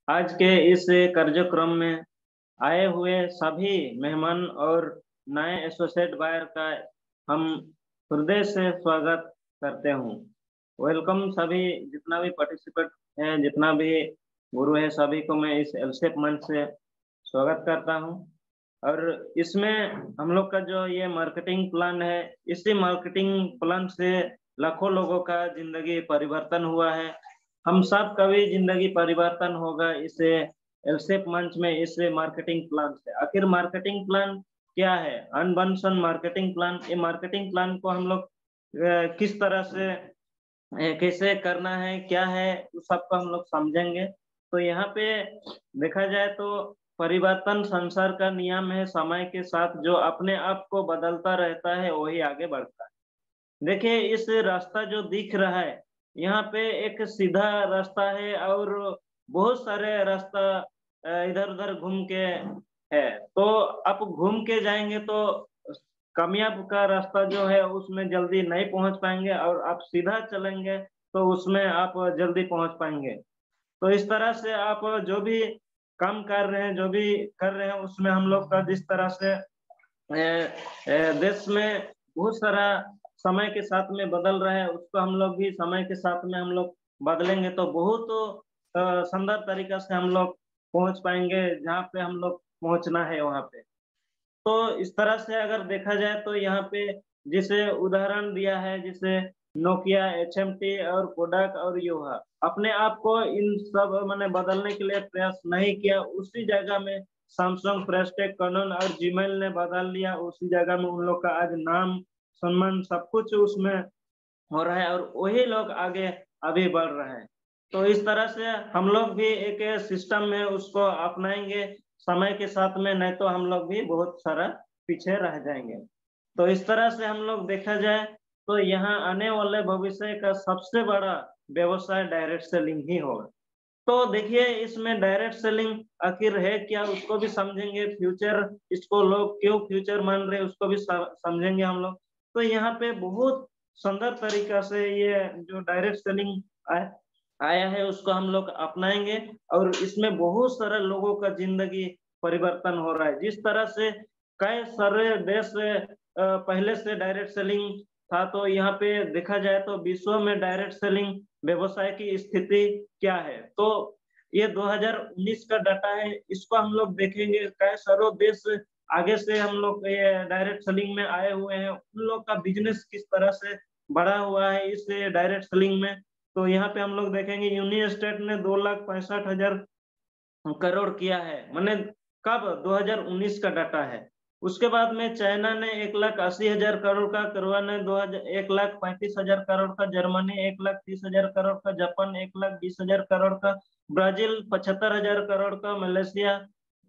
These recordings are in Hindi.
आज के इस कार्यक्रम में आए हुए सभी मेहमान और नए एसोसिएट बायर का हम हृदय से स्वागत करते हूँ। वेलकम सभी जितना भी पार्टिसिपेंट है, जितना भी गुरु है, सभी को मैं इस एलसेप मंच से स्वागत करता हूँ। और इसमें हम लोग का जो ये मार्केटिंग प्लान है, इसी मार्केटिंग प्लान से लाखों लोगों का जिंदगी परिवर्तन हुआ है। हम सब का भी जिंदगी परिवर्तन होगा इसे एलसेप मंच में, इस मार्केटिंग प्लान से। आखिर मार्केटिंग प्लान क्या है? अनबंसन मार्केटिंग प्लान। ये मार्केटिंग प्लान को हम लोग किस तरह से कैसे करना है, क्या है, उस सबको हम लोग समझेंगे। तो यहाँ पे देखा जाए तो परिवर्तन संसार का नियम है। समय के साथ जो अपने आप को बदलता रहता है वही आगे बढ़ता है। देखिए इस रास्ता जो दिख रहा है, यहाँ पे एक सीधा रास्ता है और बहुत सारे रास्ता इधर उधर घूम के है। तो आप घूम के जाएंगे तो कामयाब का रास्ता जो है उसमें जल्दी नहीं पहुंच पाएंगे, और आप सीधा चलेंगे तो उसमें आप जल्दी पहुंच पाएंगे। तो इस तरह से आप जो भी काम कर रहे हैं, जो भी कर रहे हैं, उसमें हम लोग का जिस तरह से देश में बहुत सारा समय के साथ में बदल रहा है, उसको हम लोग भी समय के साथ में हम लोग बदलेंगे तो बहुत सुंदर तरीका से हम लोग पहुंच पाएंगे जहाँ पे हम लोग पहुंचना है वहां पे। तो इस तरह से अगर देखा जाए तो यहाँ पे जिसे उदाहरण दिया है, जिसे नोकिया, एचएमटी और कोडाक और योहा, अपने आप को इन सब मैंने बदलने के लिए प्रयास नहीं किया। उसी जगह में सैमसंग, प्रेस्टेक, कैनन और जीमेल ने बदल लिया। उसी जगह में उन लोग का आज नाम, सम्मान सब कुछ उसमें हो रहा है, और वही लोग आगे अभी बढ़ रहे हैं। तो इस तरह से हम लोग भी एक सिस्टम में उसको अपनाएंगे समय के साथ में, नहीं तो हम लोग भी बहुत सारा पीछे रह जाएंगे। तो इस तरह से हम लोग देखा जाए तो यहाँ आने वाले भविष्य का सबसे बड़ा व्यवसाय डायरेक्ट सेलिंग ही होगा। तो देखिए इसमें डायरेक्ट सेलिंग आखिर है क्या, उसको भी समझेंगे। फ्यूचर, इसको लोग क्यों फ्यूचर मान रहे हैं, उसको भी समझेंगे हम लोग। तो यहाँ पे बहुत सुंदर तरीका से ये जो डायरेक्ट सेलिंग आया है उसको हम लोग अपनाएंगे, और इसमें बहुत सारे लोगों का जिंदगी परिवर्तन हो रहा है। जिस तरह से कई सारे देश पहले से डायरेक्ट सेलिंग था, तो यहाँ पे देखा जाए तो विश्व में डायरेक्ट सेलिंग व्यवसाय की स्थिति क्या है। तो ये 2019 का डाटा है, इसको हम लोग देखेंगे। कई सारे देश आगे से हम लोग ये डायरेक्ट सेलिंग में आए हुए हैं, उन लोग का बिजनेस किस तरह से बढ़ा हुआ है इस डायरेक्ट सेलिंग में। तो यहाँ पे हम लोग देखेंगे यूनाइटेड स्टेट ने 2,65,000 करोड़ किया है, मैंने कब 2019 का डाटा है। उसके बाद में चाइना ने 1,80,000 करोड़ का, करवा ने 1,35,000 करोड़ का, जर्मनी 1,30,000 करोड़ का, जापान 1,20,000 करोड़ का, ब्राजील 75,000 करोड़ का, मलेशिया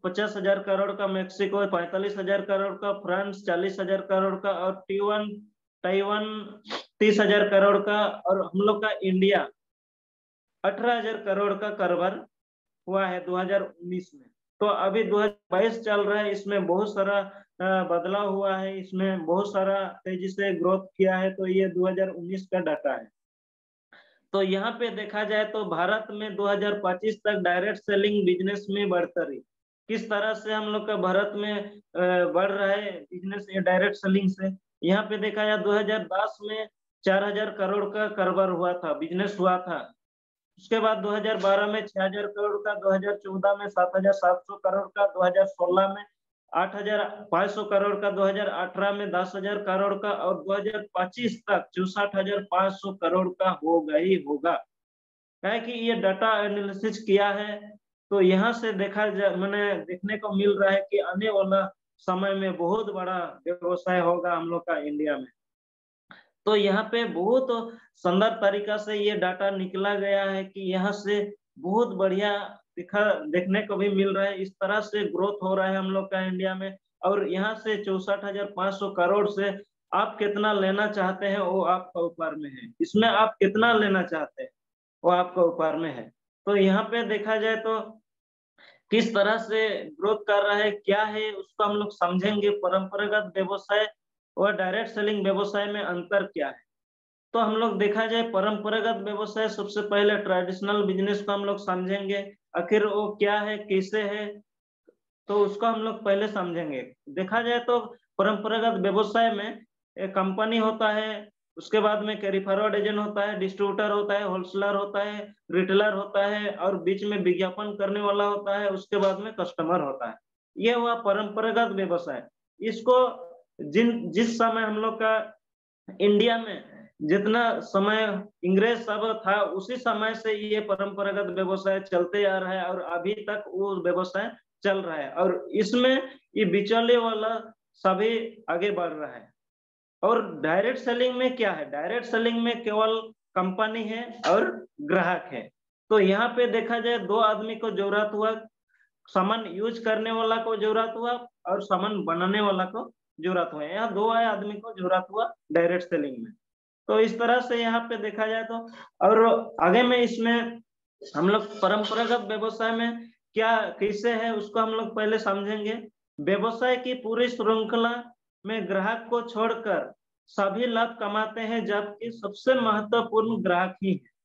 50,000 करोड़ का, मेक्सिको 45,000 करोड़ का, फ्रांस 40,000 करोड़ का, और ताइवान ताइवान 30,000 करोड़ का, और हम लोग का इंडिया 18,000 करोड़ का कारोबार हुआ है 2019 में। तो अभी 2022 चल रहा है, इसमें बहुत सारा बदलाव हुआ है, इसमें बहुत सारा तेजी से ग्रोथ किया है। तो ये 2019 का डाटा है। तो यहाँ पे देखा जाए तो भारत में 2025 तक डायरेक्ट सेलिंग बिजनेस में बढ़ोतरी किस तरह से हम लोग का भारत में बढ़ रहा है बिजनेस ये डायरेक्ट सेलिंग से। यहाँ पे देखा जाए 2010 में 4,000 करोड़ का कारोबार हुआ था, बिजनेस हुआ था। उसके बाद 2012 में 6,000 करोड़ का, 2014 में 7,700 करोड़ का, 2016 में 8,500 करोड़ का, 2018 में 10,000 करोड़ का, और 2025 तक 64,500 करोड़ का होगा ही होगा। क्या है कि ये डाटा एनालिसिस किया है। तो यहाँ से देखा जा मैंने देखने को मिल रहा है कि आने वाला समय में बहुत बड़ा व्यवसाय होगा हम लोग का इंडिया में। तो यहाँ पे बहुत सुंदर तरीका से ये डाटा निकला गया है कि यहाँ से बहुत बढ़िया देखने को भी मिल रहा है। इस तरह से ग्रोथ हो रहा है हम लोग का इंडिया में। और यहाँ से 64,500 करोड़ से आप कितना लेना चाहते हैं वो आपका ऊपर में है। इसमें आप कितना लेना चाहते हैं वो आपका ऊपर में है। तो यहाँ पे देखा जाए तो किस तरह से ग्रोथ कर रहा है, क्या है, उसको हम लोग समझेंगे। परंपरागत व्यवसाय और डायरेक्ट सेलिंग व्यवसाय में अंतर क्या है। तो हम लोग देखा जाए परंपरागत व्यवसाय, सबसे पहले ट्रेडिशनल बिजनेस को हम लोग समझेंगे, आखिर वो क्या है, कैसे है, तो उसको हम लोग पहले समझेंगे। देखा जाए तो परंपरागत व्यवसाय में एक कंपनी होता है, उसके बाद में कैरी फॉरवर्ड एजेंट होता है, डिस्ट्रीब्यूटर होता है, होलसेलर होता है, रिटेलर होता है और बीच में विज्ञापन करने वाला होता है, उसके बाद में कस्टमर होता है। ये हुआ परंपरागत व्यवसाय। इसको जिस समय हम लोग का इंडिया में जितना समय इंग्रेज सब था, उसी समय से ये परंपरागत व्यवसाय चलते आ रहा है और अभी तक वो व्यवसाय चल रहा है और इसमें ये बिचौले वाला सभी आगे बढ़ रहा है। और डायरेक्ट सेलिंग में क्या है? डायरेक्ट सेलिंग में केवल कंपनी है और ग्राहक है। तो यहाँ पे देखा जाए दो आदमी को जरूरत हुआ, सामान यूज करने वाला को जरूरत हुआ और सामान बनाने वाला को जरूरत हुआ। यहाँ दो आए आदमी को जरूरत हुआ डायरेक्ट सेलिंग में। तो इस तरह से यहाँ पे देखा जाए तो, और आगे में इसमें हम लोग परंपरागत व्यवसाय में क्या कैसे है उसको हम लोग पहले समझेंगे। व्यवसाय की पूरी श्रृंखला में ग्राहक को छोड़कर सभी लाभ कमाते हैं, जबकि सबसे महत्वपूर्ण ग्राहक ही है।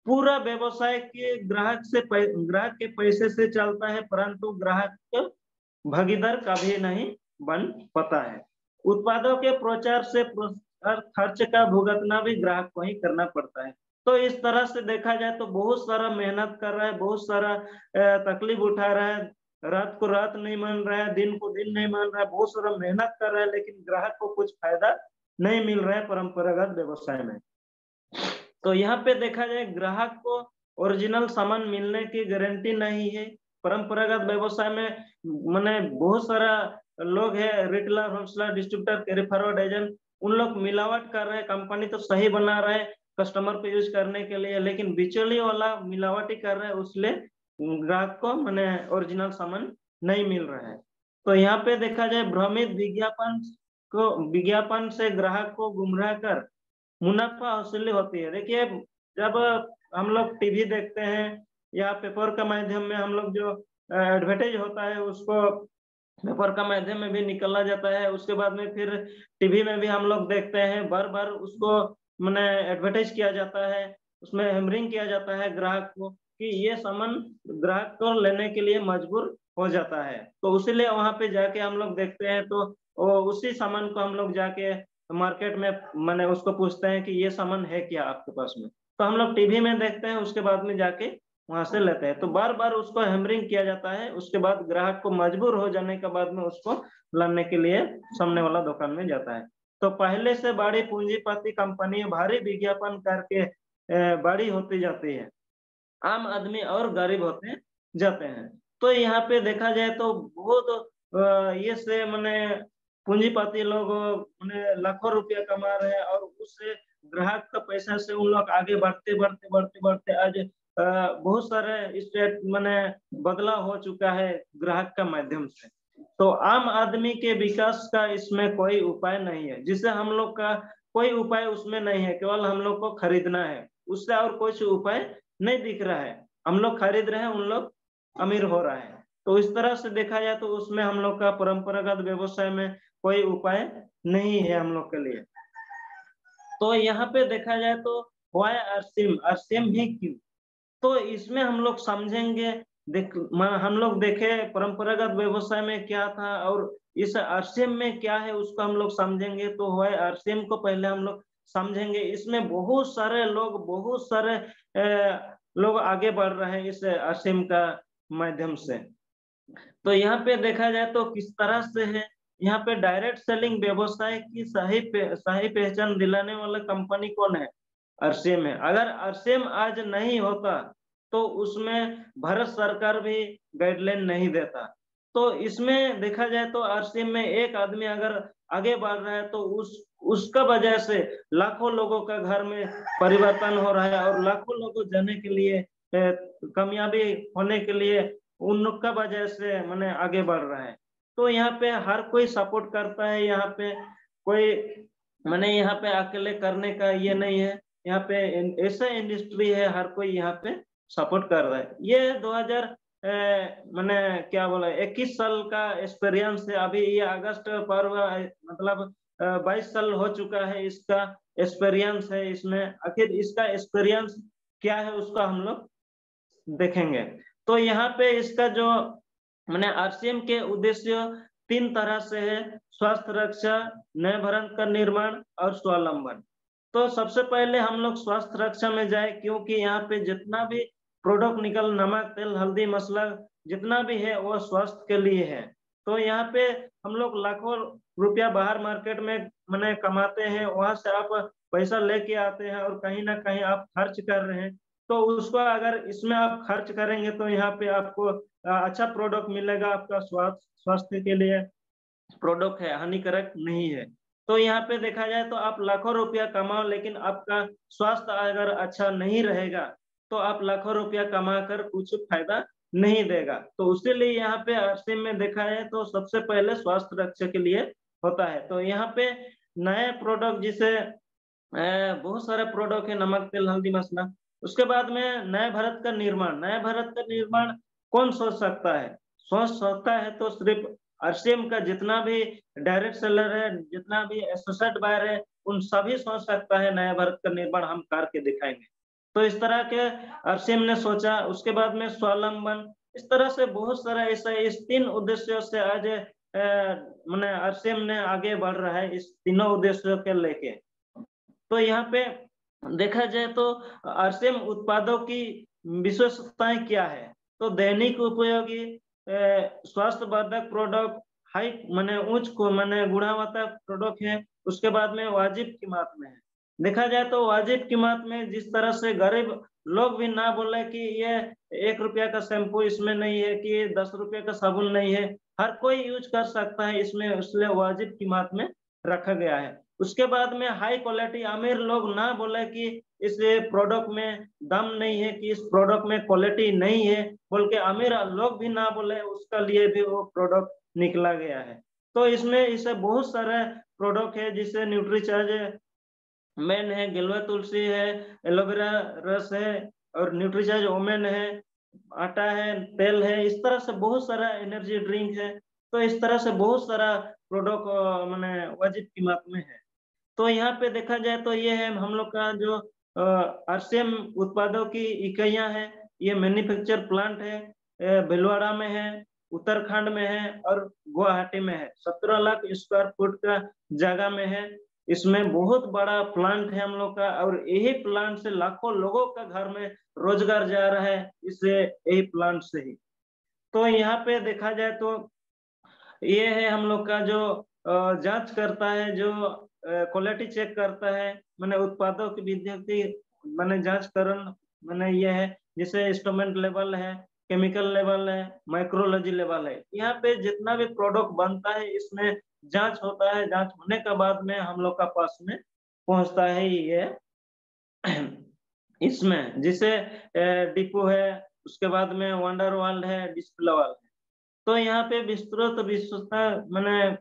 पूरा व्यवसाय के ग्राहक के पैसे से चलता है, परंतु ग्राहक भागीदार कभी नहीं बन पाता है। उत्पादों के प्रचार से खर्च का भुगतना भी ग्राहक को ही करना पड़ता है। तो इस तरह से देखा जाए तो बहुत सारा मेहनत कर रहा है, बहुत सारा तकलीफ उठा रहा है, रात को रात नहीं मान रहा है, दिन को दिन नहीं मान रहा है, बहुत सारा मेहनत कर रहा है, लेकिन ग्राहक को कुछ फायदा नहीं मिल रहा है परंपरागत व्यवसाय में। तो यहाँ पे देखा जाए ग्राहक को ओरिजिनल सामान मिलने की गारंटी नहीं है। परंपरागत व्यवसाय में मैंने बहुत सारा लोग है, retailer, wholesaler, distributor, carry forward agent, उन लोग मिलावट कर रहे हैं। कंपनी तो सही बना रहे हैं कस्टमर पे यूज करने के लिए, लेकिन बिचौलिए वाला मिलावट ही कर रहा है, इसलिए ग्राहक को मैंने ओरिजिनल सामान नहीं मिल रहा है। तो यहाँ पे देखा जाए भ्रमित विज्ञापन से ग्राहक को गुमराह कर मुनाफा हासिल होती है। देखिए, जब हम लोग टीवी देखते हैं या पेपर का माध्यम में हम लोग जो एडवर्टाइज होता है उसको पेपर का माध्यम में भी निकला जाता है, उसके बाद में फिर टीवी में भी हम लोग देखते हैं, बार बार उसको मैंने एडवर्टाइज किया जाता है, उसमें हैमरिंग किया जाता है ग्राहक को कि ये सामान ग्राहक को लेने के लिए मजबूर हो जाता है। तो इसीलिए वहां पे जाके हम लोग देखते हैं, तो उसी सामान को हम लोग जाके मार्केट में मैंने उसको पूछते हैं कि ये सामान है क्या आपके पास में। तो हम लोग टीवी में देखते हैं, उसके बाद में जाके वहां से लेते हैं। तो बार बार उसको हैमरिंग किया जाता है, उसके बाद ग्राहक को मजबूर हो जाने के बाद में उसको लाने के लिए सामने वाला दुकान में जाता है। तो पहले से बड़ी पूंजीपति कंपनी भारी विज्ञापन करके बड़ी होती जाती है, आम आदमी और गरीब होते जाते हैं। तो यहाँ पे देखा जाए तो बहुत ये से मैंने पूंजीपति लोग मैंने लाखों रुपया कमा रहे हैं और उससे ग्राहक का पैसा से उन लोग आगे बढ़ते बढ़ते बढ़ते बढ़ते आज बहुत सारे स्टेट मैंने बदलाव हो चुका है ग्राहक का माध्यम से। तो आम आदमी के विकास का इसमें कोई उपाय नहीं है, जिससे हम लोग का कोई उपाय उसमें नहीं है, केवल हम लोग को खरीदना है, उससे और कुछ उपाय नहीं दिख रहा है। हम लोग खरीद रहे हैं, उन लोग अमीर हो रहा है। तो इस तरह से देखा जाए तो उसमें हम लोग का परंपरागत व्यवसाय में कोई उपाय नहीं है हम लोग के लिए। तो यहाँ पे देखा जाए तो वाई आरसीएम ही क्यों, तो इसमें हम लोग समझेंगे। हम लोग देखे परंपरागत व्यवसाय में क्या था और इस आरसीएम में क्या है उसको हम लोग समझेंगे। तो वाई आरसीएम को पहले हम लोग समझेंगे। इसमें बहुत सारे लोग आगे बढ़ रहे हैं इस आरसीएम का माध्यम से। तो यहाँ पे देखा जाए तो किस तरह से है, यहाँ पे डायरेक्ट सेलिंग व्यवसाय की सही पहचान दिलाने वाला कंपनी कौन है? आरसीएम है। अगर आरसीएम आज नहीं होता तो उसमें भारत सरकार भी गाइडलाइन नहीं देता। तो इसमें देखा जाए तो आरसीएम में एक आदमी अगर आगे बढ़ रहा है तो उसका वजह से लाखों लोगों का घर में परिवर्तन हो रहा है और लाखों लोगों जाने के लिए कामयाबी होने के लिए उनका वजह से मैंने आगे बढ़ रहा है। तो यहाँ पे हर कोई सपोर्ट करता है, यहाँ पे कोई मैंने यहाँ पे अकेले करने का ये नहीं है। यहाँ पे ऐसा इंडस्ट्री है, हर कोई यहाँ पे सपोर्ट कर रहा है। ये 2000 मैंने क्या बोला 21 साल का एक्सपीरियंस है। अभी ये अगस्त पर मतलब 22 साल हो चुका है इसका एक्सपीरियंस है इसमें, आखिर इसका एक्सपीरियंस क्या है उसका हम लोग देखेंगे। तो यहाँ पे इसका जो मैंने आरसीएम के उद्देश्य 3 तरह से है, स्वास्थ्य रक्षा, नए भारत का निर्माण और स्वावलंबन। तो सबसे पहले हम लोग स्वास्थ्य रक्षा में जाए, क्योंकि यहाँ पे जितना भी प्रोडक्ट निकल, नमक, तेल, हल्दी, मसाला जितना भी है वो स्वास्थ्य के लिए है। तो यहाँ पे हम लोग लाखों रुपया बाहर मार्केट में मैंने कमाते हैं, वहां से आप पैसा लेके आते हैं और कहीं ना कहीं आप खर्च कर रहे हैं। तो उसको अगर इसमें आप खर्च करेंगे तो यहाँ पे आपको अच्छा प्रोडक्ट मिलेगा, आपका स्वास्थ्य के लिए प्रोडक्ट है, हानिकारक नहीं है। तो यहाँ पे देखा जाए तो आप लाखों रुपया कमाओ, लेकिन आपका स्वास्थ्य अगर अच्छा नहीं रहेगा तो आप लाखों रुपया कमा कर कुछ फायदा नहीं देगा। तो उसी लिए यहाँ पे आरसीएम में देखा है तो सबसे पहले स्वास्थ्य रक्षा के लिए होता है। तो यहाँ पे नए प्रोडक्ट जिसे बहुत सारे प्रोडक्ट है, नमक, तेल, हल्दी, मसाला। उसके बाद में नए भारत का निर्माण, नए भारत का निर्माण कौन सोच सकता है? सोच सकता है तो सिर्फ आरसीएम का जितना भी डायरेक्ट सेलर है, जितना भी एसोसिएट बायर है, उन सभी सोच सकता है नया भारत का निर्माण हम करके दिखाएंगे। तो इस तरह के आरसीएम ने सोचा। उसके बाद में स्वावलंबन, इस तरह से बहुत सारा ऐसा इस 3 उद्देश्यों से आज मैंने आरसीएम ने आगे बढ़ रहा है इस तीनों उद्देश्यों के लेके। तो यहाँ पे देखा जाए तो आरसीएम उत्पादों की विशेषताएं क्या है? तो दैनिक उपयोगी, स्वास्थ्य वर्धक प्रोडक्ट, हाई माने उच्च को माने गुणवत्ता प्रोडक्ट है। उसके बाद में वाजिब कीमत में है। देखा जाए तो वाजिब कीमत में जिस तरह से गरीब लोग भी ना बोले कि ये 1 रुपया का शैम्पू इसमें नहीं है, कि ये 10 रुपये का साबुन नहीं है, हर कोई यूज कर सकता है इसमें, इसलिए वाजिब कीमत में रखा गया है। उसके बाद में हाई क्वालिटी, अमीर लोग ना बोले कि इस प्रोडक्ट में दम नहीं है, कि इस प्रोडक्ट में क्वालिटी नहीं है, बोल के अमीर लोग भी ना बोले, उसका लिए भी वो प्रोडक्ट निकला गया है। तो इसमें इसे बहुत सारे प्रोडक्ट है, जिससे न्यूट्रीचार्ज मेन है, गिलवा तुलसी है, एलोवेरा रस है और न्यूट्रीचार्ज ओमेन है, आटा है, तेल है, इस तरह से बहुत सारा एनर्जी ड्रिंक है। तो इस तरह से बहुत सारा प्रोडक्ट मैंने वाजिब कीमत में है। तो यहाँ पे देखा जाए तो ये है हम लोग का जो आरसीएम उत्पादों की इकाइयां हैं। ये मैन्युफैक्चर प्लांट है, भीलवाड़ा में है, उत्तराखंड में है और गुवाहाटी में है। 17 लाख स्क्वायर फुट का जगह में है। इसमें बहुत बड़ा प्लांट है हम लोग का, और यही प्लांट से लाखों लोगों का घर में रोजगार जा रहा है, इससे यही प्लांट से ही। तो यहाँ पे देखा जाए तो ये है हम लोग का जो जांच करता है, जो क्वालिटी चेक करता है, मैंने उत्पादों की विद्यार्थी मैंने जांच करण मैंने ये है, जैसे इंस्ट्रूमेंट लेवल है, केमिकल लेवल है, माइक्रोलॉजी लेवल है। यहाँ पे जितना भी प्रोडक्ट बनता है इसमें जांच होता है, जांच होने के बाद में हम लोग का पास में पहुंचता है ये इसमें, जिसे डिपो है, उसके बाद में वंडर वर्ल्ड है, डिस्प्ले वर्ल्ड है। तो यहाँ पे विस्तृत विशेषता मैंने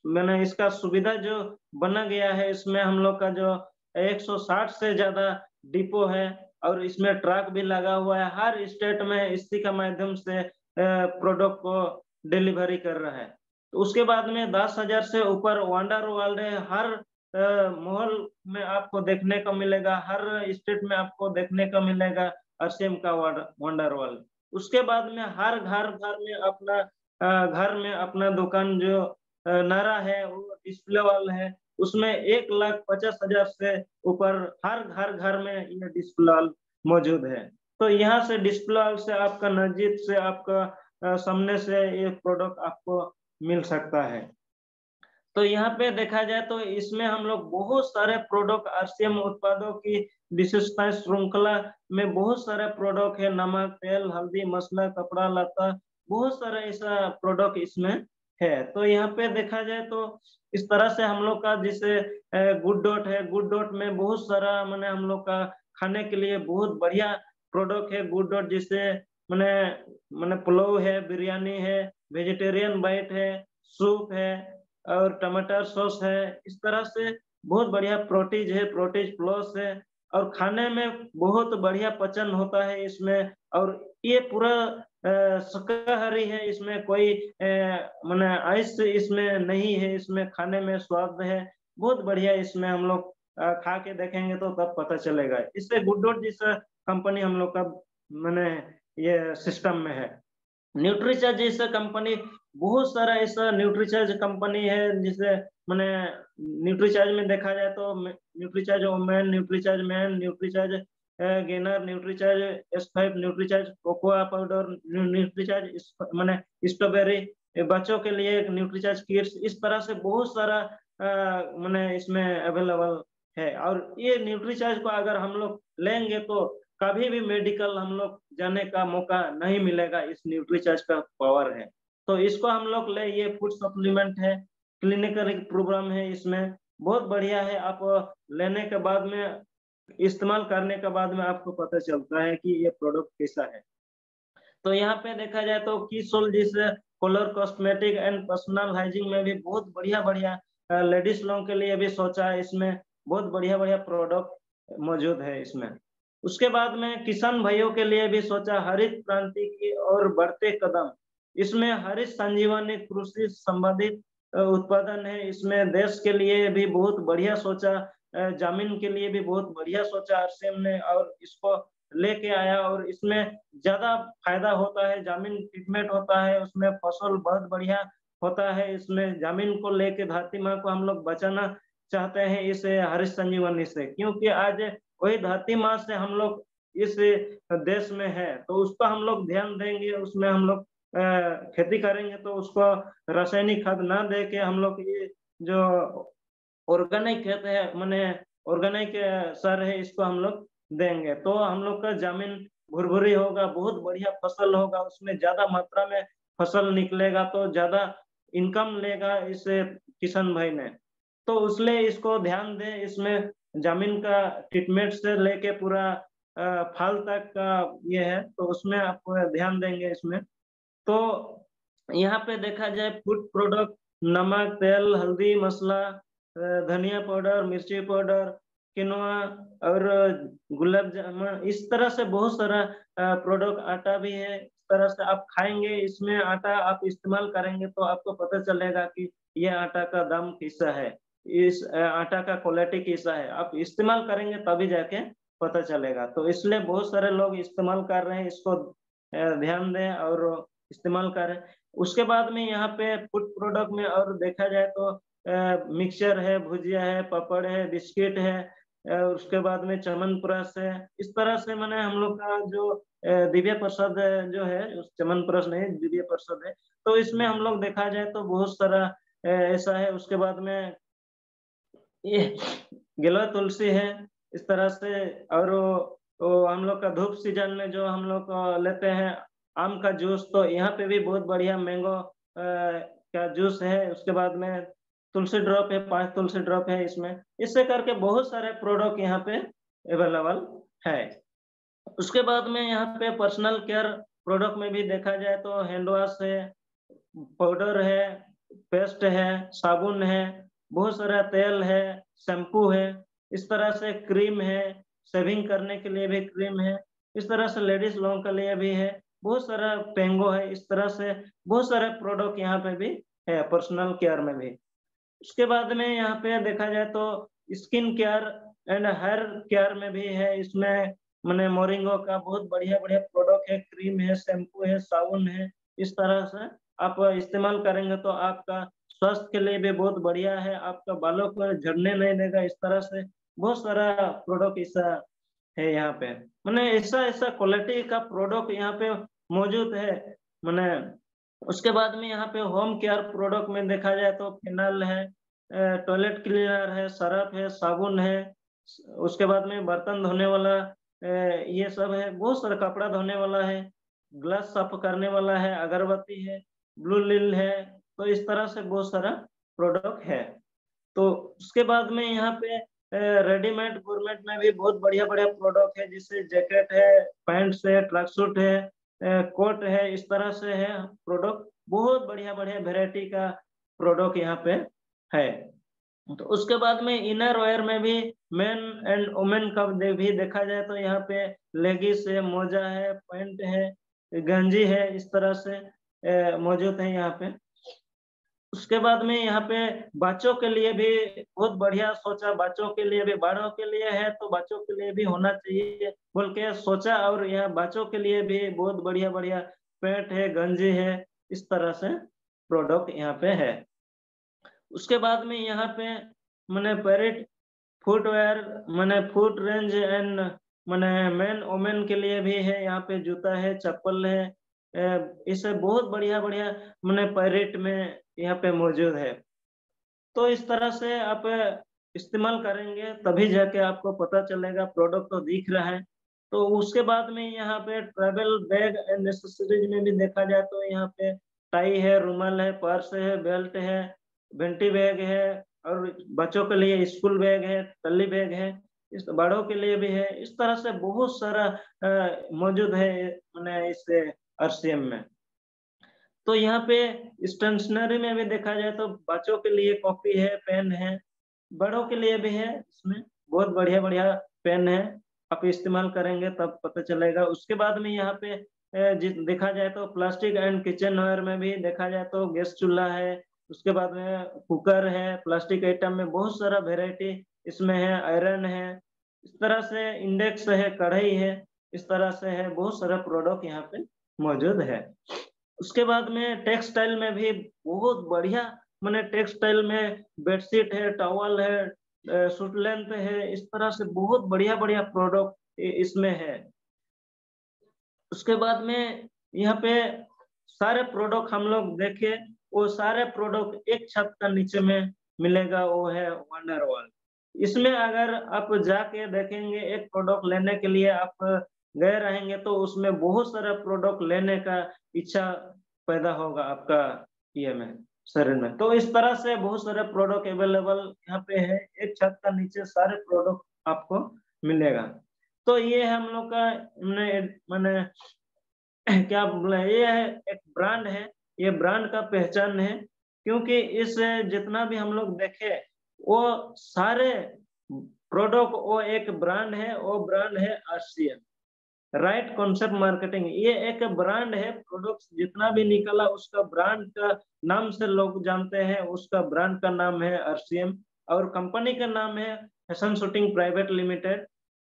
मैंने इसका सुविधा जो बना गया है, इसमें हम लोग का जो 160 से ज्यादा डिपो है, और इसमें ट्रक भी लगा हुआ है। हर स्टेट में इसी का माध्यम से प्रोडक्ट को डिलीवरी कर रहा है। तो उसके बाद में 10,000 से ऊपर वंडर वर्ल्ड है। हर मोहल में आपको देखने को मिलेगा, हर स्टेट में आपको देखने को मिलेगा आरसीएम का वंडर वर्ल्ड। उसके बाद में हर घर घर में अपना घर में अपना दुकान जो नारा है वो डिस्प्ले वाला है। उसमें 1,50,000 से ऊपर हर घर घर में ये डिस्प्ले वाल मौजूद है। तो यहाँ से डिस्प्ले वाल से आपका नजदीक से आपका सामने से ये प्रोडक्ट आपको मिल सकता है। तो यहाँ पे देखा जाए तो इसमें हम लोग बहुत सारे प्रोडक्ट, आरसीएम उत्पादों की विशेषताएं श्रृंखला में बहुत सारे प्रोडक्ट है, नमक, तेल, हल्दी, मसाला, कपड़ा लत्ता, बहुत सारा ऐसा प्रोडक्ट इसमें है। तो यहाँ पे देखा जाए तो इस तरह से हम लोग का जैसे गुड डॉट है, गुड डॉट में बहुत सारा मैंने हम लोग का खाने के लिए बहुत बढ़िया प्रोडक्ट है गुड डॉट, जिससे मैंने मैंने पुलाव है, बिरयानी है, वेजिटेरियन बाइट है, सूप है और टमाटर सॉस है। इस तरह से बहुत बढ़िया प्रोटीज है, प्रोटीज प्लस है, और खाने में बहुत बढ़िया पचन होता है इसमें। और ये पूरा शाकाहारी है, इसमें कोई माने आइस इसमें नहीं है, इसमें खाने में स्वाद है बहुत बढ़िया। इसमें हम लोग खा के देखेंगे तो तब पता चलेगा। इससे गुड डॉट जैसा कंपनी हम लोग का माने ये सिस्टम में है। न्यूट्रीचार्ज जैसा कंपनी बहुत सारा ऐसा न्यूट्रीचार्ज कंपनी है जिसे माने न्यूट्रीचार्ज में देखा जाए तो Nutricharge women, Nutricharge man, Nutricharge gainer, Nutricharge S5, Nutricharge cocoa powder, Nutricharge माने स्ट्रॉबेरी, बच्चों के लिए एक न्यूट्रीचार्ज किड्स, इस तरह से बहुत सारा माने इसमें अवेलेबल है। और ये न्यूट्रीचार्ज को अगर हम लोग लेंगे तो कभी भी मेडिकल हम लोग जाने का मौका नहीं मिलेगा, इस न्यूट्रीचार्ज का पावर है। तो इसको हम लोग ले, ये फूड सप्लीमेंट है, क्लिनिकल एक प्रोग्राम है, इसमें बहुत बढ़िया है। आप लेने के बाद में, इस्तेमाल करने के बाद में आपको पता चलता है कि ये प्रोडक्ट कैसा है। तो यहाँ पे देखा जाए तो कीसोल जैसे colour cosmetic and personal hygiene में भी बहुत बढ़िया-बढ़िया लेडीज लोगों के लिए भी सोचा है, इसमें बहुत बढ़िया-बढ़िया प्रोडक्ट मौजूद है इसमें। उसके बाद में किसान भाइयों के लिए भी सोचा हरित क्रांति की ओर बढ़ते कदम। इसमें हरित संजीवनी कृषि संबंधित उत्पादन है, इसमें देश के लिए भी बहुत बढ़िया सोचा, जमीन के लिए भी बहुत बढ़िया सोचा आरसीएम ने, और इसको लेके आया। और इसमें ज्यादा फायदा होता है, जमीन ट्रीटमेंट होता है, उसमें फसल बहुत बढ़िया होता है। इसमें जमीन को लेके धरती माँ को हम लोग बचाना चाहते हैं इस हरित संजीवनी से, क्योंकि आज वही धरती माँ से हम लोग इस देश में है, तो उसको हम लोग ध्यान देंगे, उसमें हम लोग खेती करेंगे तो उसको रासायनिक खाद ना दे के हम लोग ये जो ऑर्गेनिक खेत है माने ऑर्गेनिक सर है, इसको हम लोग देंगे तो हम लोग का जमीन भुरभुरी होगा, बहुत बढ़िया फसल होगा, उसमें ज्यादा मात्रा में फसल निकलेगा तो ज्यादा इनकम लेगा इस किसान भाई ने। तो इसलिए इसको ध्यान दें, इसमें जमीन का ट्रीटमेंट से लेके पूरा फल तक का ये है, तो उसमें आप ध्यान देंगे इसमें। तो यहाँ पे देखा जाए फूड प्रोडक्ट, नमक, तेल, हल्दी, मसाला, धनिया पाउडर, मिर्ची पाउडर, किनोआ और गुलाब जामुन, इस तरह से बहुत सारा प्रोडक्ट, आटा भी है। इस तरह से आप खाएंगे, इसमें आटा आप इस्तेमाल करेंगे तो आपको पता चलेगा कि ये आटा का दाम कैसा है, इस आटा का क्वालिटी कैसा है, आप इस्तेमाल करेंगे तभी जाके पता चलेगा। तो इसलिए बहुत सारे लोग इस्तेमाल कर रहे हैं, इसको ध्यान दें और इस्तेमाल करें। उसके बाद में यहाँ पे फूड प्रोडक्ट में और देखा जाए तो मिक्सचर है, भुजिया है, पापड़ है, बिस्किट है, उसके बाद में च्यवनप्राश है। इस तरह से मैंने हम लोग का जो दिव्य प्रसाद जो है, उस च्यवनप्राश नहीं, दिव्य प्रसाद है, तो इसमें हम लोग देखा जाए तो बहुत सारा ऐसा है। उसके बाद में ये गिलोय तुलसी है, इस तरह से। और वो हम लोग का धूप सीजन में जो हम लोग लेते हैं आम का जूस, तो यहाँ पे भी बहुत बढ़िया मैंगो का जूस है। उसके बाद में तुलसी ड्रॉप है, 5 तुलसी ड्रॉप है इसमें। इससे करके बहुत सारे प्रोडक्ट यहाँ पे अवेलेबल है। उसके बाद में यहाँ पे पर्सनल केयर प्रोडक्ट में भी देखा जाए तो हैंड वॉश है, पाउडर है, पेस्ट है, साबुन है, बहुत सारा तेल है, शैम्पू है, इस तरह से क्रीम है, शेविंग करने के लिए भी क्रीम है, इस तरह से लेडीज लोगों के लिए भी है, बहुत सारा पेंगो है, इस तरह से बहुत सारे प्रोडक्ट यहाँ पे भी है पर्सनल केयर में भी। उसके बाद में यहाँ पे देखा जाए तो skin care and hair care में भी है, इसमें मैंने मोरिंगो का बहुत बढ़िया बढ़िया प्रोडक्ट है, क्रीम है, शैम्पू है, साबुन है। इस तरह से आप इस्तेमाल करेंगे तो आपका स्वास्थ्य के लिए भी बहुत बढ़िया है, आपका बालों को झड़ने नहीं देगा। इस तरह से बहुत सारा प्रोडक्ट ऐसा है यहाँ पे, मैंने ऐसा ऐसा क्वालिटी का प्रोडक्ट यहाँ पे मौजूद है। मैंने उसके बाद में यहाँ पे होम केयर प्रोडक्ट में देखा जाए तो फिनाइल है, टॉयलेट क्लीनर है, सरफ है, साबुन है, उसके बाद में बर्तन धोने वाला ये सब है, बहुत सारा कपड़ा धोने वाला है, ग्लास साफ करने वाला है, अगरबत्ती है, ब्लू लिल है। तो इस तरह से बहुत सारा प्रोडक्ट है। तो उसके बाद में यहाँ पे रेडीमेड गवर्नमेंट में भी बहुत बढ़िया बढ़िया प्रोडक्ट है, जिससे जैकेट है, पैंट्स है, ट्रैक सूट है, कोट है, इस तरह से है प्रोडक्ट। बहुत बढ़िया बढ़िया वेराइटी का प्रोडक्ट यहाँ पे है। तो उसके बाद में इनर वेयर में भी मेन एंड वुमेन का भी देखा जाए तो यहाँ पे लेगिस है, मोजा है, पैंट है, गंजी है, इस तरह से मौजूद है यहाँ पे। उसके बाद में यहाँ पे बच्चों के लिए भी बहुत बढ़िया सोचा, बच्चों के लिए भी, बड़ों के लिए है तो बच्चों के लिए भी होना चाहिए बोल के सोचा, और यहाँ बच्चों के लिए भी बहुत बढ़िया बढ़िया पैंट है, गंजी है, इस तरह से प्रोडक्ट यहाँ पे है। उसके बाद में यहाँ पे मैंने पैरेट फुटवेयर, मैंने फुट रेंज एंड मैंने मेन वोमेन के लिए भी है, यहाँ पे जूता है, चप्पल है, इसे बहुत बढ़िया बढ़िया मैंने पैरेट में यहाँ पे मौजूद है। तो इस तरह से आप इस्तेमाल करेंगे तभी जाके आपको पता चलेगा, प्रोडक्ट तो दिख रहा है। तो उसके बाद में यहाँ पे ट्रैवल बैग एंड एक्सेसरीज में भी देखा जाए तो यहाँ पे टाई है, रुमाल है, पर्स है, बेल्ट है, वेंटी बैग है, और बच्चों के लिए स्कूल बैग है, ट्रॉली बैग है, इस बड़ों के लिए भी है। इस तरह से बहुत सारा मौजूद है मैंने इस आरसीएम में। तो यहाँ पे स्टेशनरी में भी देखा जाए तो बच्चों के लिए कॉपी है, पेन है, बड़ों के लिए भी है, इसमें बहुत बढ़िया बढ़िया पेन है, आप इस्तेमाल करेंगे तब पता चलेगा। उसके बाद में यहाँ पे देखा जाए तो प्लास्टिक एंड किचन वेयर में भी देखा जाए तो गैस चूल्हा है, उसके बाद में कुकर है, प्लास्टिक आइटम में बहुत सारा वेराइटी इसमें है, आयरन है, इस तरह से इंडेक्स है, कढ़ाई है, इस तरह से है, बहुत सारा प्रोडक्ट यहाँ पे मौजूद है। उसके बाद में टेक्सटाइल में भी बहुत बढ़िया, मैंने टेक्सटाइल में बेडशीट है, टॉवल है, सूट लेंथ है, इस तरह से बहुत बढ़िया बढ़िया प्रोडक्ट इसमें है। उसके बाद में यहाँ पे सारे प्रोडक्ट हम लोग देखे, वो सारे प्रोडक्ट एक छत का नीचे में मिलेगा, वो है वंडर वर्ल्ड। इसमें अगर आप जाके देखेंगे, एक प्रोडक्ट लेने के लिए आप गए रहेंगे तो उसमें बहुत सारा प्रोडक्ट लेने का इच्छा पैदा होगा आपका ये में, शरीर में। तो इस तरह से बहुत सारे प्रोडक्ट अवेलेबल यहाँ पे है, एक छत का नीचे सारे प्रोडक्ट आपको मिलेगा। तो ये हम लोग का मैंने क्या बोला, ये है एक ब्रांड है, ये ब्रांड का पहचान है, क्योंकि इस जितना भी हम लोग देखे वो सारे प्रोडक्ट वो एक ब्रांड है, वो ब्रांड है आरसीएम, राइट कॉन्सेप्ट मार्केटिंग। ये एक ब्रांड है, प्रोडक्ट जितना भी निकला उसका ब्रांड का नाम से लोग जानते हैं, उसका ब्रांड का नाम है आरसीएम, और कंपनी का नाम है फैशन शूटिंग प्राइवेट लिमिटेड।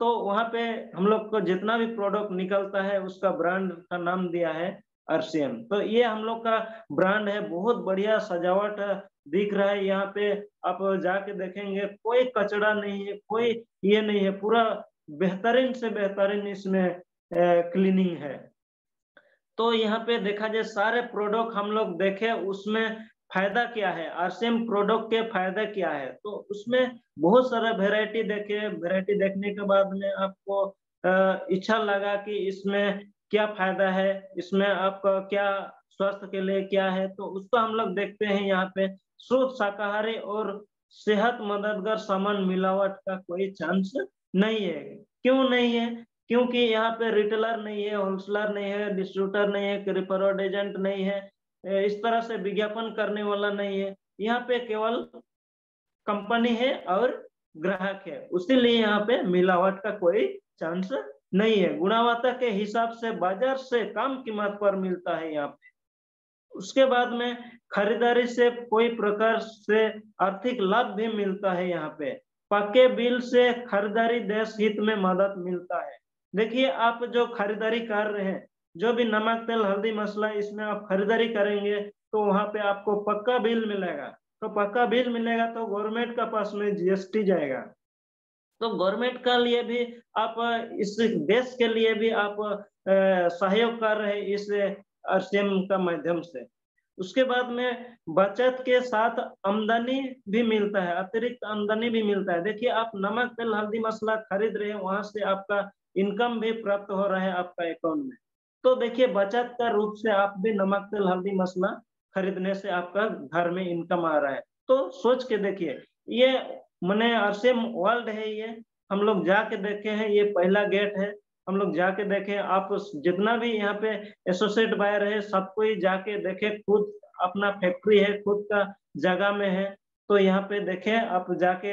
तो वहां पे हम लोग को जितना भी प्रोडक्ट निकलता है उसका ब्रांड का नाम दिया है आरसीएम। तो ये हम लोग का ब्रांड है, बहुत बढ़िया सजावट दिख रहा है यहाँ पे, आप जाके देखेंगे कोई कचरा नहीं है, कोई ये नहीं है, पूरा बेहतरीन से बेहतरीन इसमें क्लीनिंग है। तो यहाँ पे देखा जाए सारे प्रोडक्ट हम लोग देखे, उसमें फायदा क्या है, आरसीएम प्रोडक्ट के फायदा क्या है, तो उसमें बहुत सारा वेराइटी देखे, वेराइटी देखने के बाद में आपको इच्छा लगा कि इसमें क्या फायदा है, इसमें आपका क्या स्वास्थ्य के लिए क्या है, तो उसको हम लोग देखते हैं। यहाँ पे शुद्ध शाकाहारी और सेहत मददगार सामान, मिलावट का कोई चांस नहीं है। क्यों नहीं है? क्योंकि यहाँ पे रिटेलर नहीं है, होलसेलर नहीं है, डिस्ट्रीब्यूटर नहीं है, रिपेयर एजेंट नहीं है, इस तरह से विज्ञापन करने वाला नहीं है। यहाँ पे केवल कंपनी है और ग्राहक है, इसीलिए यहाँ पे मिलावट का कोई चांस नहीं है। गुणवत्ता के हिसाब से बाजार से कम कीमत पर मिलता है यहाँ पे। उसके बाद में खरीदारी से कोई प्रकार से आर्थिक लाभ भी मिलता है यहाँ पे। पक्के बिल से खरीदारी देश हित में मदद मिलता है। देखिए, आप जो खरीदारी कर रहे हैं, जो भी नमक, तेल, हल्दी, मसाला इसमें आप खरीदारी करेंगे तो वहां पे आपको पक्का बिल मिलेगा। तो पक्का बिल मिलेगा तो गवर्नमेंट का पास में जीएसटी जाएगा। तो गवर्नमेंट का लिए भी आप, इस देश के लिए भी आप सहयोग कर रहे हैं इस आरसीएम का माध्यम से। उसके बाद में बचत के साथ आमदनी भी मिलता है, अतिरिक्त आमदनी भी मिलता है। देखिए, आप नमक, तेल, हल्दी, मसाला खरीद रहे हैं, वहां से आपका इनकम भी प्राप्त हो रहा है आपका अकाउंट में। तो देखिए, बचत का रूप से आप भी नमक, तेल, हल्दी, मसाला खरीदने से आपका घर में इनकम आ रहा है। तो सोच के देखिए, ये मैंने आरसीएम वर्ल्ड है, ये हम लोग जाके देखे हैं, ये पहला गेट है, हम लोग जाके देखे। आप जितना भी यहाँ पे एसोसिएट बायर है, सबको ही जाके देखे, खुद अपना फैक्ट्री है, खुद का जगह में है, तो यहाँ पे देखे, आप जाके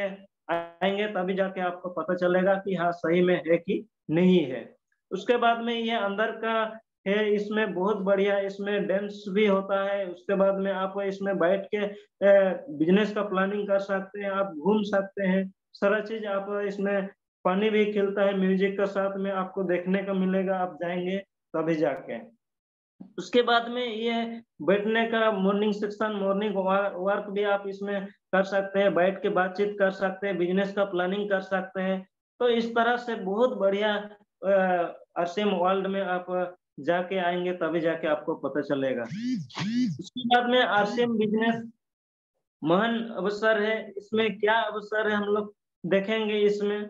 आएंगे तभी जाके आपको पता चलेगा कि हाँ सही में है कि नहीं है। उसके बाद में ये अंदर का है इसमें बहुत बढ़िया, इसमें डांस भी होता है। उसके बाद में आप इसमें बैठ के बिजनेस का प्लानिंग कर सकते हैं, आप घूम सकते हैं, सारा चीज आप इसमें, पानी भी खिलता है म्यूजिक के साथ में, आपको देखने को मिलेगा, आप जाएंगे तभी जाके। उसके बाद में ये बैठने का मॉर्निंग सेक्शन, मॉर्निंग वर्क भी आप इसमें कर सकते हैं, बैठ के बातचीत कर सकते हैं, बिजनेस का प्लानिंग कर सकते हैं। तो इस तरह से बहुत बढ़िया आरसीएम वर्ल्ड में आप जाके आएंगे तभी जाके आपको पता चलेगा। उसके बाद में आरसीएम बिजनेस महान अवसर है, इसमें क्या अवसर है हम लोग देखेंगे इसमें।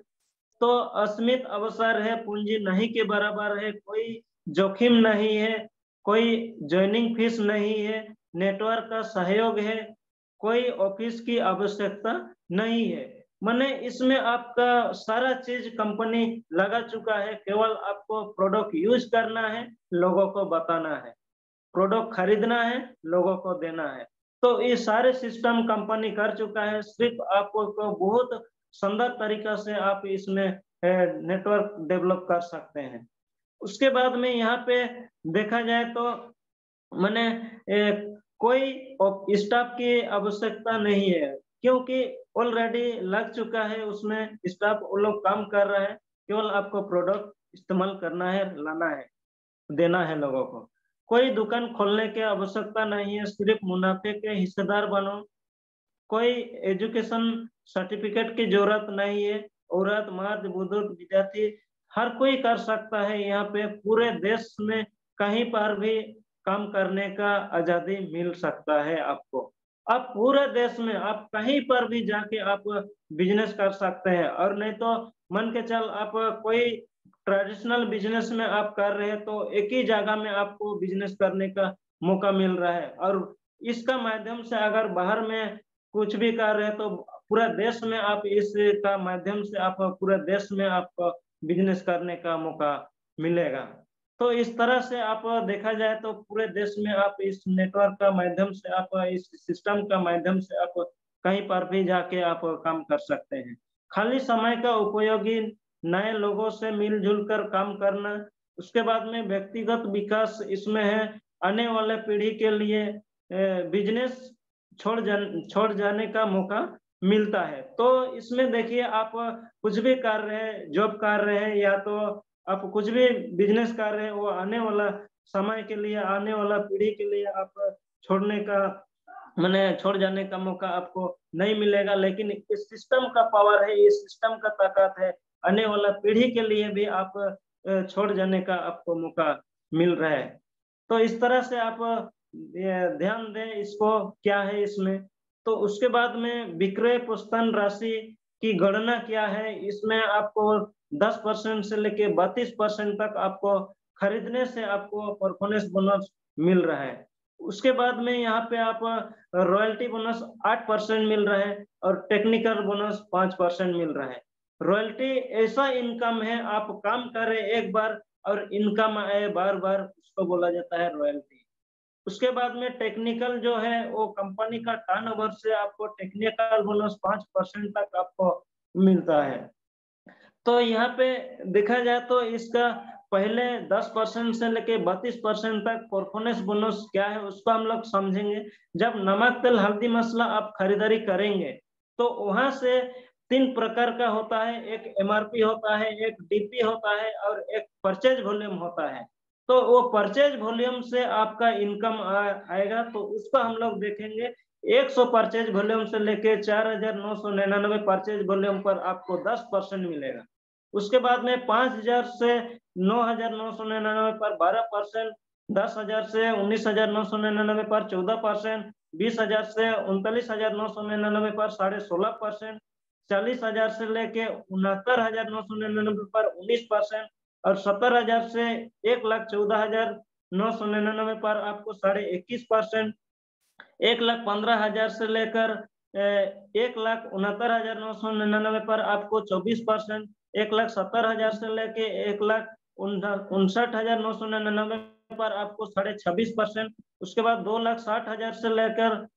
तो असीमित अवसर है, पूंजी नहीं के बराबर है, कोई जोखिम नहीं है, कोई ज्वाइनिंग फीस नहीं है, नेटवर्क का सहयोग है, कोई ऑफिस की आवश्यकता नहीं है। माने इसमें आपका सारा चीज कंपनी लगा चुका है, केवल आपको प्रोडक्ट यूज करना है, लोगों को बताना है, प्रोडक्ट खरीदना है, लोगों को देना है। तो ये सारे सिस्टम कंपनी कर चुका है, सिर्फ आपको बहुत सुंदर तरीका से आप इसमें नेटवर्क डेवलप कर सकते हैं। उसके बाद में यहाँ पे देखा जाए तो मैंने कोई स्टाफ की आवश्यकता नहीं है, क्योंकि ऑलरेडी लग चुका है उसमें स्टाफ, वो लोग काम कर रहे हैं, केवल आपको प्रोडक्ट इस्तेमाल करना है, लाना है, देना है लोगों को। कोई दुकान खोलने की आवश्यकता नहीं है, सिर्फ मुनाफे के हिस्सेदार बनो। कोई एजुकेशन सर्टिफिकेट की जरूरत नहीं है, औरत मर्द बुजुर्ग विद्यार्थी हर कोई कर सकता है। यहाँ पे पूरे देश में कहीं पर भी काम करने का आजादी मिल सकता है आपको। आप पूरे देश में आप कहीं पर भी जाके आप बिजनेस कर सकते हैं। और नहीं तो मन के चल आप कोई ट्रेडिशनल बिजनेस में आप कर रहे हैं तो एक ही जगह में आपको बिजनेस करने का मौका मिल रहा है, और इसका माध्यम से अगर बाहर में कुछ भी कर रहे हैं तो पूरा देश में आप इसका माध्यम से आप पूरे देश में आपको बिजनेस करने का मौका मिलेगा। तो इस तरह से आप देखा जाए तो पूरे देश में आप इस नेटवर्क का माध्यम से, आप इस सिस्टम का माध्यम से आप कहीं पर भी जाके आप काम कर सकते हैं। खाली समय का उपयोगी, नए लोगों से मिलजुल कर काम करना। उसके बाद में व्यक्तिगत विकास इसमें है, आने वाले पीढ़ी के लिए बिजनेस छोड़ जाने का मौका मिलता है। तो इसमें देखिए आप कुछ भी कर रहे हैं, जॉब कर रहे हैं, या तो आप कुछ भी बिजनेस कर रहे हैं, वो आने वाला समय के लिए, आने वाला पीढ़ी के लिए आप छोड़ने का मैंने छोड़ जाने का मौका आपको नहीं मिलेगा। लेकिन इस सिस्टम का पावर है, इस सिस्टम का ताकत है, आने वाला पीढ़ी के लिए भी आप छोड़ जाने का आपको मौका मिल रहा है। तो इस तरह से आप ध्यान दें इसको, क्या है इसमें। तो उसके बाद में विक्रय प्रोत्साहन राशि की गणना क्या है, इसमें आपको 10% से लेके 32% तक आपको खरीदने से आपको परफॉर्मेंस बोनस मिल रहा है। उसके बाद में यहाँ पे आप रॉयल्टी बोनस 8% मिल रहा है, और टेक्निकल बोनस 5% मिल रहा है। रॉयल्टी ऐसा इनकम है, आप काम करें एक बार और इनकम आए बार बार, उसको बोला जाता है रॉयल्टी। उसके बाद में टेक्निकल जो है वो कंपनी का टर्नओवर से आपको टेक्निकल बोनस 5% तक आपको मिलता है। तो यहाँ पे देखा जाए तो इसका पहले 10% से लेके 32% तक परफॉर्मेंस बोनस क्या है उसको हम लोग समझेंगे। जब नमक तेल हल्दी मसाला आप खरीदारी करेंगे तो वहां से 3 प्रकार का होता है, एक एमआरपी होता है, एक डीपी होता है, और एक परचेज वॉल्यूम होता है। तो वो परचेज वॉल्यूम से आपका इनकम आएगा, तो उसको हम लोग देखेंगे। 100 परचेज वॉल्यूम से लेके 4,999 परचेज वॉल्यूम पर आपको 10% मिलेगा। उसके बाद में 5,000 से 9,999 पर 12%, 10,000 से 19,999 पर 14%, 20,000 से 39,999 पर 16.5%, 40,000 से लेके 69,999 पर 19%, और 70,000 से 1,14,999 पर आपको 21.5%, 1,15,000 से लेकर 1,69,999 पर आपको 24%, 1,70,000 से लेके 1,59,999 पर आपको 26.5%। उसके बाद 2,60,000 से लेकर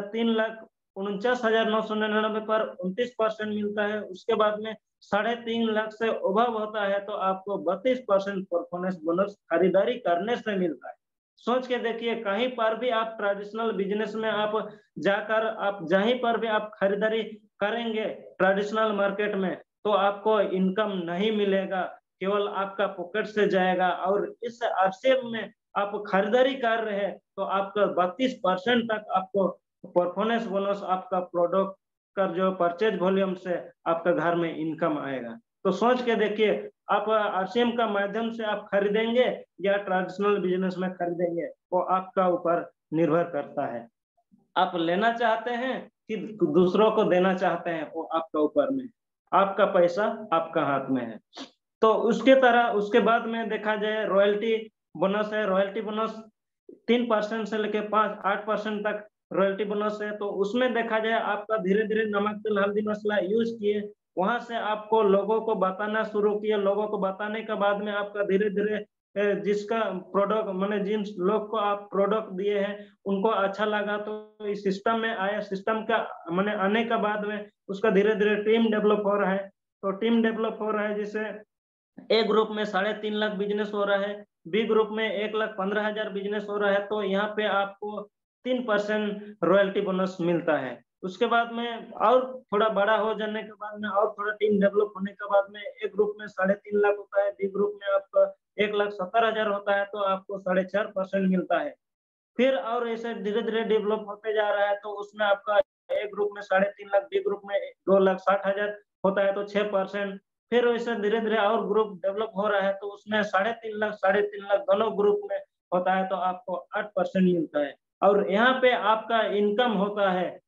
3,49,999 पर 29% मिलता है। उसके बाद में 3.5 लाख से ओवर होता है तो आपको 32% परफॉर्मेंस बोनस खरीदारी करने से मिलता है। सोच के देखिए, कहीं पर भी आप ट्रेडिशनल बिजनेस में आप जाकर आप जहीं पर भी आप खरीदारी करेंगे ट्रेडिशनल मार्केट में, तो आपको इनकम नहीं मिलेगा, केवल आपका पॉकेट से जाएगा। और इस आरसीएम में आप खरीदारी कर रहे हैं तो आपका 32% तक आपको परफॉर्मेंस बोनस आपका प्रोडक्ट का जो परचेज वॉल्यूम से आपका घर में इनकम आएगा। तो सोच के देखिए, आप आरसीएम का माध्यम से आप खरीदेंगे या ट्रेडिशनल बिजनेस में खरीदेंगे, वो आपका ऊपर निर्भर करता है। आप लेना चाहते हैं कि दूसरों को देना चाहते हैं, वो आपका ऊपर में, आपका पैसा आपका हाथ में है। तो उसके बाद में देखा जाए रॉयल्टी बोनस है। रॉयल्टी बोनस 3% से लेके 8% तक रॉयल्टी बोनस है। तो उसमें देखा जाए आपका धीरे धीरे नमक तेल हल्दी मसाला यूज किए, वहां से आपको लोगों को बताना शुरू किया। लोगों को बताने के बाद में आपका धीरे धीरे जिसका प्रोडक्ट मैंने जिन लोग को आप प्रोडक्ट दिए हैं उनको अच्छा लगा, तो इस सिस्टम में आया। सिस्टम का मैंने आने के बाद में उसका धीरे धीरे टीम डेवलप हो रहा है। तो टीम डेवलप हो रहा है, जिससे ए ग्रुप में 3.5 लाख बिजनेस हो रहा है, बी ग्रुप में 1,15,000 बिजनेस हो रहा है। तो यहाँ पे आपको 3% रॉयल्टी बोनस मिलता है। उसके बाद में और थोड़ा बड़ा हो जाने के बाद में और थोड़ा टीम डेवलप होने के बाद में ए ग्रुप में 3.5 लाख होता है, बी ग्रुप में आपका 1,70,000 होता है, तो आपको 4.5% मिलता है। फिर और ऐसे धीरे धीरे डेवलप होते जा रहा है, तो उसमें आपका ए ग्रुप में 3.5 लाख, बी ग्रुप में 2,60,000 होता है, तो 6%। फिर वैसे धीरे धीरे और ग्रुप डेवलप हो रहा है, तो उसमें 3.5 लाख दोनों ग्रुप में होता है, तो आपको 8% मिलता है। और यहाँ पे आपका इनकम होता है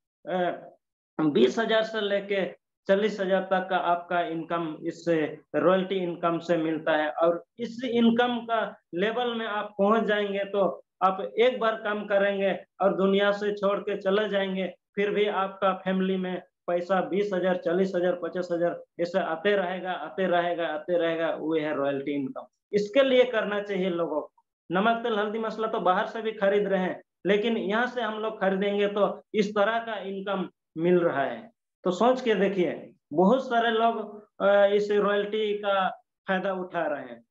20,000 से लेके 40,000 तक का आपका इनकम इससे रॉयल्टी इनकम से मिलता है। और इस इनकम का लेवल में आप पहुंच जाएंगे तो आप एक बार काम करेंगे और दुनिया से छोड़ के चले जाएंगे, फिर भी आपका फैमिली में पैसा 20,000 40,000 50,000 ऐसे आते रहेगा आते रहेगा आते रहेगा। वो है रॉयल्टी इनकम। इसके लिए करना चाहिए लोगों को। नमक तेल हल्दी मसाला तो बाहर से भी खरीद रहे हैं, लेकिन यहाँ से हम लोग खरीदेंगे तो इस तरह का इनकम मिल रहा है। तो सोच के देखिए, बहुत सारे लोग इस रॉयल्टी का फायदा उठा रहे हैं।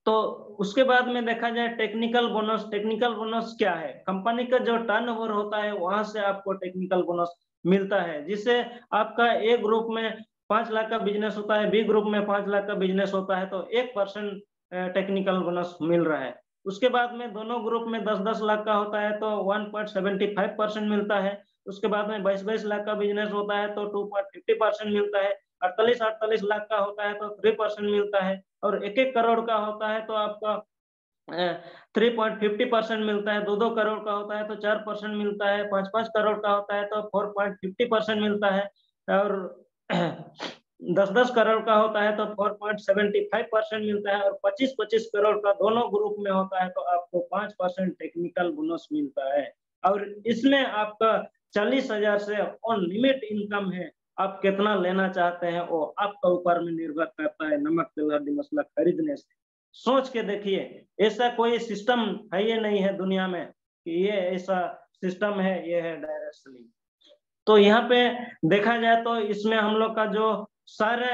तो उसके बाद में देखा जाए टेक्निकल बोनस। टेक्निकल बोनस क्या है? कंपनी का जो टर्नओवर होता है वहां से आपको टेक्निकल बोनस मिलता है, जिससे आपका ए ग्रुप में 5 लाख का बिजनेस होता है, बी ग्रुप में 5 लाख का बिजनेस होता है, तो 1% टेक्निकल बोनस मिल रहा है। उसके बाद में दोनों ग्रुप में 10-10 लाख का होता है, तो 1.75% मिलता है। उसके बाद में 22-22 लाख का बिजनेस होता है, तो 2.50% मिलता है। 48-48 लाख का होता है, तो 3% मिलता है। और 1-1 करोड़ का होता है तो आपका 3.50% मिलता है। 2-2 करोड़ का होता है तो 4% मिलता है। 5-5 करोड़ का होता है तो 4.50% मिलता है। और 10-10 करोड़ का होता है तो 4.75% मिलता है। और 25-25 करोड़ का दोनों ग्रुप में होता है तो आपको 5% टेक्निकल बोनस मिलता है। और इसमें आपका 40,000 से ऑन लिमिट इनकम है। आप कितना लेना चाहते हैं वो आपका ऊपर में निर्भर करता है नमक तेल हल्दी मसाला खरीदने से। सोच के देखिए, ऐसा कोई सिस्टम है ये नहीं है दुनिया में कि ये ऐसा सिस्टम है, ये है डायरेक्ट सेलिंग। तो यहाँ पे देखा जाए तो इसमें हम लोग का जो सारे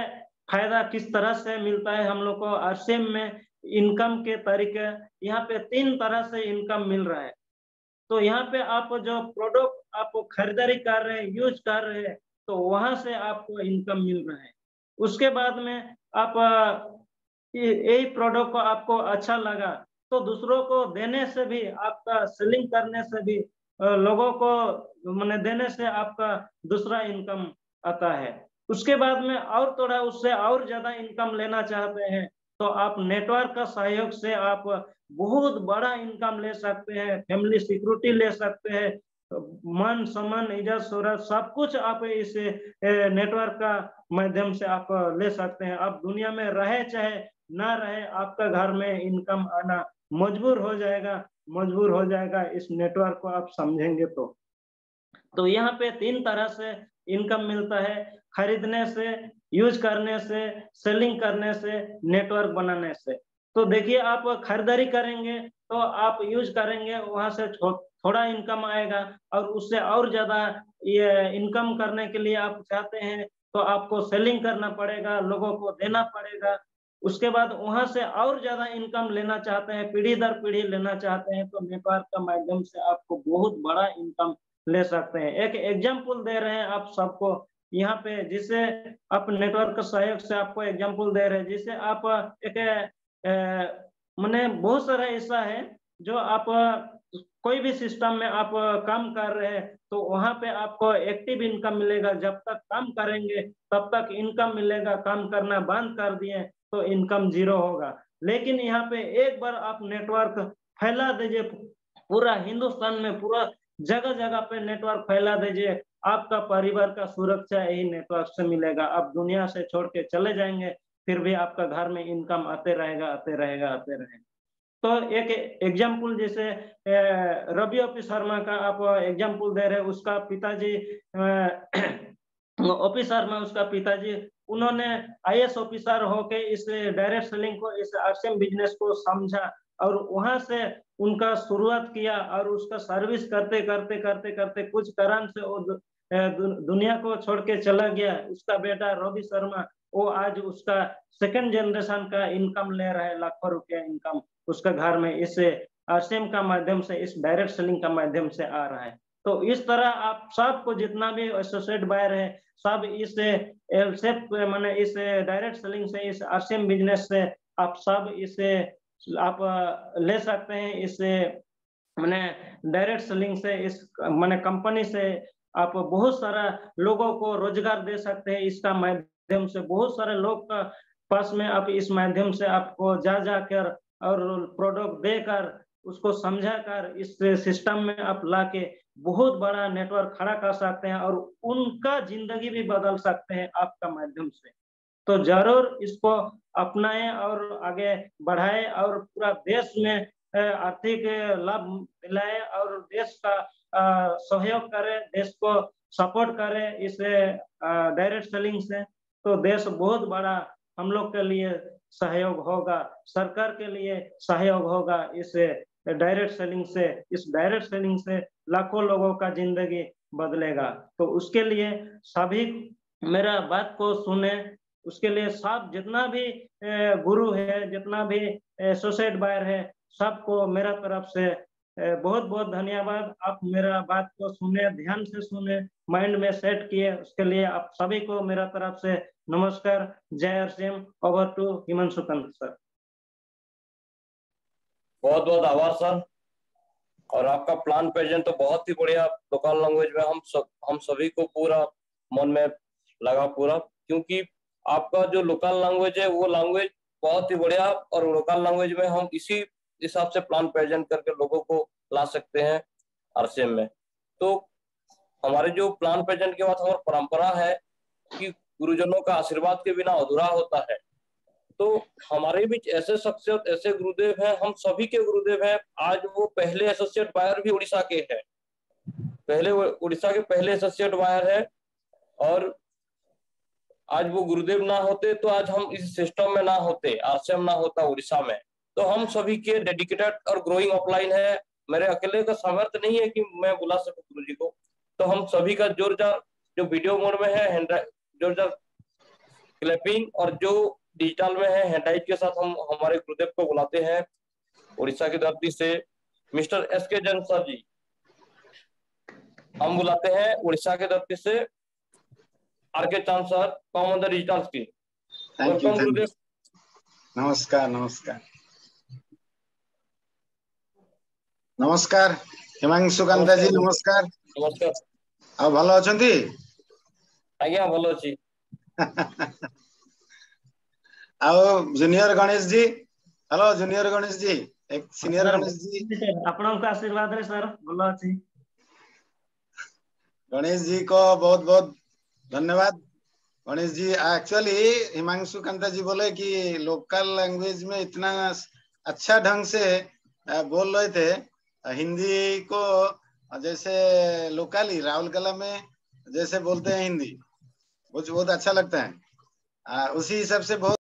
फायदा किस तरह से मिलता है हम लोग को आरसीएम में, इनकम के तरीके यहाँ पे 3 तरह से इनकम मिल रहा है। तो यहाँ पे आप जो प्रोडक्ट आप खरीदारी कर रहे हैं, यूज कर रहे हैं, तो वहां से आपको इनकम मिल रहा है। उसके बाद में आप यही प्रोडक्ट को आपको अच्छा लगा तो दूसरों को देने से भी, आपका सेलिंग करने से भी, लोगों को मैंने देने से आपका दूसरा इनकम आता है। उसके बाद में और थोड़ा उससे और ज्यादा इनकम लेना चाहते हैं तो आप नेटवर्क का सहयोग से आप बहुत बड़ा इनकम ले सकते हैं, फैमिली सिक्योरिटी ले सकते हैं, मान सम्मान इज्जत शोहरत सब कुछ आप इस नेटवर्क का माध्यम से आप ले सकते हैं। आप दुनिया में रहे चाहे ना रहे, आपका घर में इनकम आना मजबूर हो जाएगा, मजबूर हो जाएगा इस नेटवर्क को आप समझेंगे तो। तो यहाँ पे 3 तरह से इनकम मिलता है, खरीदने से, यूज करने से, सेलिंग करने से, नेटवर्क बनाने से। तो देखिए, आप खरीदारी करेंगे तो आप यूज करेंगे, वहां से थोड़ा इनकम आएगा। और उससे और ज्यादा ये इनकम करने के लिए आप चाहते हैं तो आपको सेलिंग करना पड़ेगा, लोगों को देना पड़ेगा। उसके बाद वहाँ से और ज़्यादा इनकम लेना चाहते हैं, पीढ़ी दर पीढ़ी लेना चाहते हैं, तो नेटवर्क के माध्यम से आपको बहुत बड़ा इनकम ले सकते हैं। एक एग्जाम्पल दे रहे हैं आप सबको यहाँ पे, जिससे आप नेटवर्क के सहयोग से आपको एग्जाम्पल दे रहे हैं, जिससे आप एक माने बहुत सारा ऐसा है जो आप कोई भी सिस्टम में आप काम कर रहे हैं, तो वहाँ पे आपको एक्टिव इनकम मिलेगा। जब तक काम करेंगे तब तक इनकम मिलेगा, काम करना बंद कर दिए तो इनकम जीरो होगा। लेकिन यहाँ पे एक बार आप नेटवर्क फैला दीजिए पूरा हिंदुस्तान में, पूरा जगह जगह पे नेटवर्क फैला दीजिए, आपका परिवार का सुरक्षा यही नेटवर्क से मिलेगा। आप दुनिया से छोड़ के चले जाएंगे, फिर भी आपका घर में इनकम आते रहेगा, आते रहेगा, आते रहेगा। तो एक एग्जाम्पल जैसे रवि ओपी शर्मा का आप एग्जाम्पल दे रहे हैं, उसका पिताजी ओपी शर्मा, उसका पिताजी, उन्होंने आईएएस ऑफिसर होके इस डायरेक्ट सेलिंग को, इस आरसीएम बिजनेस को समझा और वहां से उनका शुरुआत किया, और उसका सर्विस करते करते करते करते कुछ कारण से वो दुनिया को छोड़ के चला गया। उसका बेटा रवि शर्मा, वो आज उसका सेकंड जनरेशन का इनकम ले रहा है, लाखों रुपया इनकम उसका घर में इस आरसीएम का माध्यम से, इस डायरेक्ट सेलिंग का माध्यम से आ रहा है। तो इस तरह आप सबको, जितना भी एसोसिएट बायर है, सब इस एलसेप माने इस डायरेक्ट सेलिंग से, इस आरसीएम बिजनेस से आप सब इसे आप ले सकते हैं। इस माने डायरेक्ट सेलिंग से, इस माने कंपनी से आप बहुत सारा लोगों को रोजगार दे सकते हैं। इसका माध्यम से बहुत सारे लोग का पास में आप इस माध्यम से आपको जा जाकर और प्रोडक्ट देकर, उसको समझाकर इस सिस्टम में आप लाके बहुत बड़ा नेटवर्क खड़ा कर सकते हैं और उनका जिंदगी भी बदल सकते हैं आपका माध्यम से। तो जरूर इसको अपनाएं और आगे बढ़ाएं और पूरा देश में आर्थिक लाभ दिलाएं और देश का सहयोग करें, देश को सपोर्ट करें इस डायरेक्ट सेलिंग से। तो देश बहुत बड़ा हम लोग के लिए सहयोग होगा, सरकार के लिए सहयोग होगा इस डायरेक्ट सेलिंग से। इस डायरेक्ट सेलिंग से लाखों लोगों का जिंदगी बदलेगा। तो उसके लिए सभी मेरा बात को सुने, उसके लिए सब जितना भी गुरु है, जितना भी एसोसिएट बायर है, सबको मेरा तरफ से बहुत बहुत धन्यवाद। आप मेरा बात को सुने, ध्यान से सुने, माइंड में सेट किए, उसके लिए आप सभी को मेरा तरफ से नमस्कार। जय RCM. Over to Himanshu Kant sir. बहुत बहुत आभार सर। और आपका प्लान प्रेजेंट तो बहुत ही बढ़िया, लोकल लैंग्वेज में हम सभी को पूरा मन में लगा पूरा, क्योंकि आपका जो लोकल लैंग्वेज है वो लैंग्वेज बहुत ही बढ़िया, और लोकल लैंग्वेज में हम इसी हिसाब से प्लान प्रेजेंट करके लोगों को ला सकते हैं आरसीएम में। तो हमारे जो प्लान प्रेजेंट के बाद हमारी परंपरा है कि गुरुजनों का आशीर्वाद के बिना अधूरा होता है। तो हमारे बीच ऐसे शख्सियत, ऐसे गुरुदेव हैं, हम सभी के गुरुदेव हैं। आज वो पहले एसोसिएट बायर भी उड़ीसा के हैं, उड़ीसा के पहले एसोसिएट बायर है, और आज वो गुरुदेव ना होते तो आज हम इस सिस्टम में ना होते, आरसीएम ना होता उड़ीसा में। तो हम सभी के डेडिकेटेड और ग्रोइंग अपलाइन है। मेरे अकेले का सामर्थ्य नहीं है कि मैं बुला सकूं गुरु जी को, तो हम सभी का जोरदार, जो वीडियो मोड में है जोरदार क्लैपिंग, और जो डिजिटल में है हैंडराइट के साथ हम हमारे गुरुदेव को बुलाते हैं उड़ीसा की धरती से। मिस्टर एसके जैन सर जी हम बुलाते हैं उड़ीसा के धरती से। आरके चांद sir, come on the digital screen. Thank you गुरुदेव। नमस्कार नमस्कार नमस्कार हिमांशु कांता जी, नमस्कार। नमस्कार। आप भलो अछंती? आज्ञा भलो अछि। आओ junior Ganesh ji, hello junior Ganesh ji, एक सीनियर गणेश जी, आपन का आशीर्वाद रे सर, भलो अछि। गणेश जी को बहुत बहुत धन्यवाद। गणेश जी एक्चुअली हिमांशु कांता जी बोले कि लोकल लैंग्वेज में इतना अच्छा ढंग से बोल रहे थे हिंदी को, जैसे लोकली राउरकेला में जैसे बोलते हैं हिंदी, मुझे बहुत अच्छा लगता है। उसी हिसाब से बहुत